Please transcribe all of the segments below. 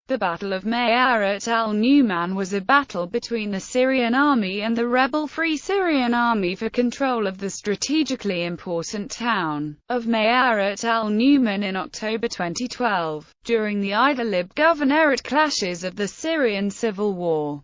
The Battle of Maarrat al-Numan was a battle between the Syrian army and the rebel Free Syrian Army for control of the strategically important town of Maarrat al-Numan in October 2012, during the Idlib Governorate clashes of the Syrian civil war.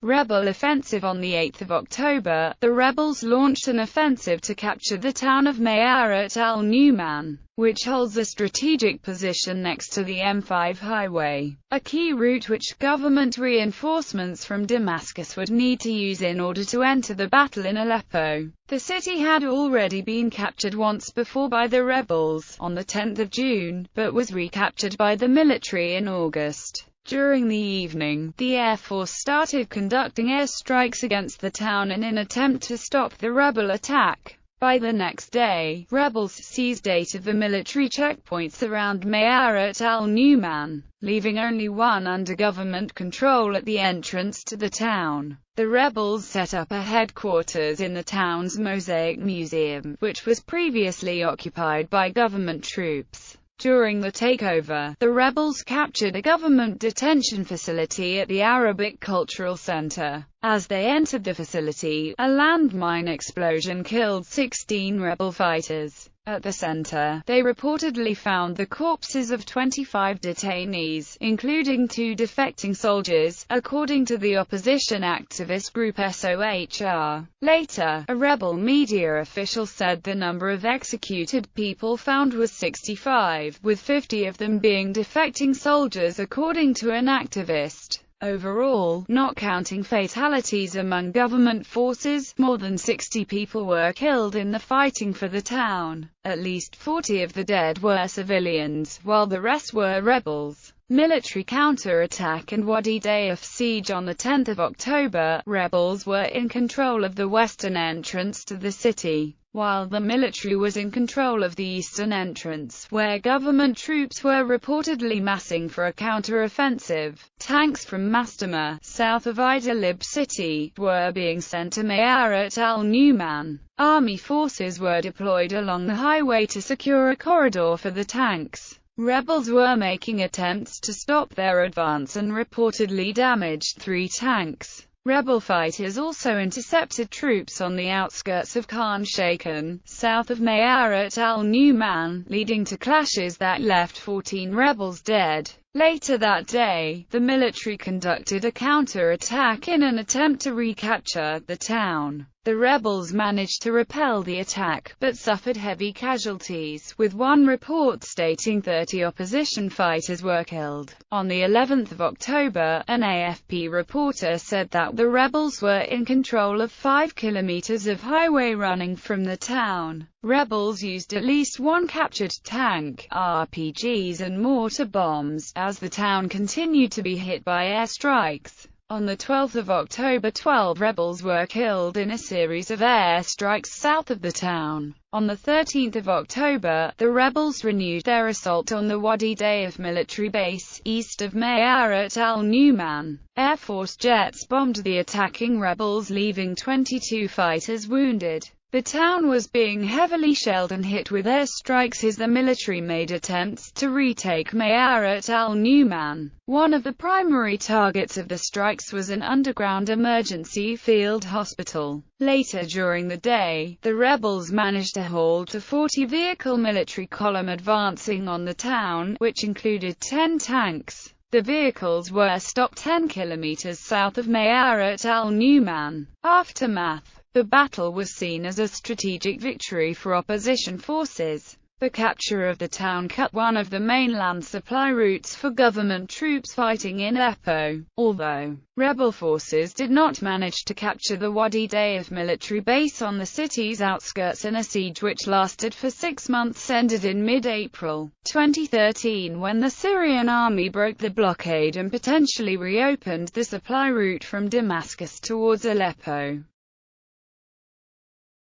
Rebel offensive. On 8 October, the rebels launched an offensive to capture the town of Maarrat al-Numan, which holds a strategic position next to the M5 highway, a key route which government reinforcements from Damascus would need to use in order to enter the battle in Aleppo. The city had already been captured once before by the rebels, on 10 June, but was recaptured by the military in August. During the evening, the Air Force started conducting airstrikes against the town in an attempt to stop the rebel attack. By the next day, rebels seized 8 of the military checkpoints around Maarrat al-Numan, leaving only one under government control at the entrance to the town. The rebels set up a headquarters in the town's Mosaic Museum, which was previously occupied by government troops. During the takeover, the rebels captured a government detention facility at the Arabic Cultural Center. As they entered the facility, a landmine explosion killed 16 rebel fighters. At the center, they reportedly found the corpses of 25 detainees, including 2 defecting soldiers, according to the opposition activist group SOHR. Later, a rebel media official said the number of executed people found was 65, with 50 of them being defecting soldiers, according to an activist. Overall, not counting fatalities among government forces, more than 60 people were killed in the fighting for the town. At least 40 of the dead were civilians, while the rest were rebels. Military counter-attack and Wadi Dayaf siege. On 10 October, rebels were in control of the western entrance to the city, while the military was in control of the eastern entrance, where government troops were reportedly massing for a counter-offensive. Tanks from Mastamah, south of Idlib city, were being sent to Maarrat al-Numan. Army forces were deployed along the highway to secure a corridor for the tanks. Rebels were making attempts to stop their advance and reportedly damaged 3 tanks. Rebel fighters also intercepted troops on the outskirts of Khan Sheikhan, south of Maarrat al-Numan, leading to clashes that left 14 rebels dead. Later that day, the military conducted a counter-attack in an attempt to recapture the town. The rebels managed to repel the attack, but suffered heavy casualties, with one report stating 30 opposition fighters were killed. On the 11th of October, an AFP reporter said that the rebels were in control of 5 kilometers of highway running from the town. Rebels used at least one captured tank, RPGs and mortar bombs, as the town continued to be hit by airstrikes. On 12 October, 12 rebels were killed in a series of airstrikes south of the town. On 13 October, the rebels renewed their assault on the Wadi Dayaf military base, east of Maarrat al-Numan. Air Force jets bombed the attacking rebels, leaving 22 fighters wounded. The town was being heavily shelled and hit with airstrikes as the military made attempts to retake Maarrat al-Numan. One of the primary targets of the strikes was an underground emergency field hospital. Later during the day, the rebels managed to halt a 40-vehicle military column advancing on the town, which included 10 tanks. The vehicles were stopped 10 kilometers south of Maarrat al-Numan. Aftermath. The battle was seen as a strategic victory for opposition forces. The capture of the town cut one of the main land supply routes for government troops fighting in Aleppo. Although rebel forces did not manage to capture the Wadi Dayaf military base on the city's outskirts, and a siege which lasted for 6 months ended in mid-April 2013 when the Syrian army broke the blockade and potentially reopened the supply route from Damascus towards Aleppo.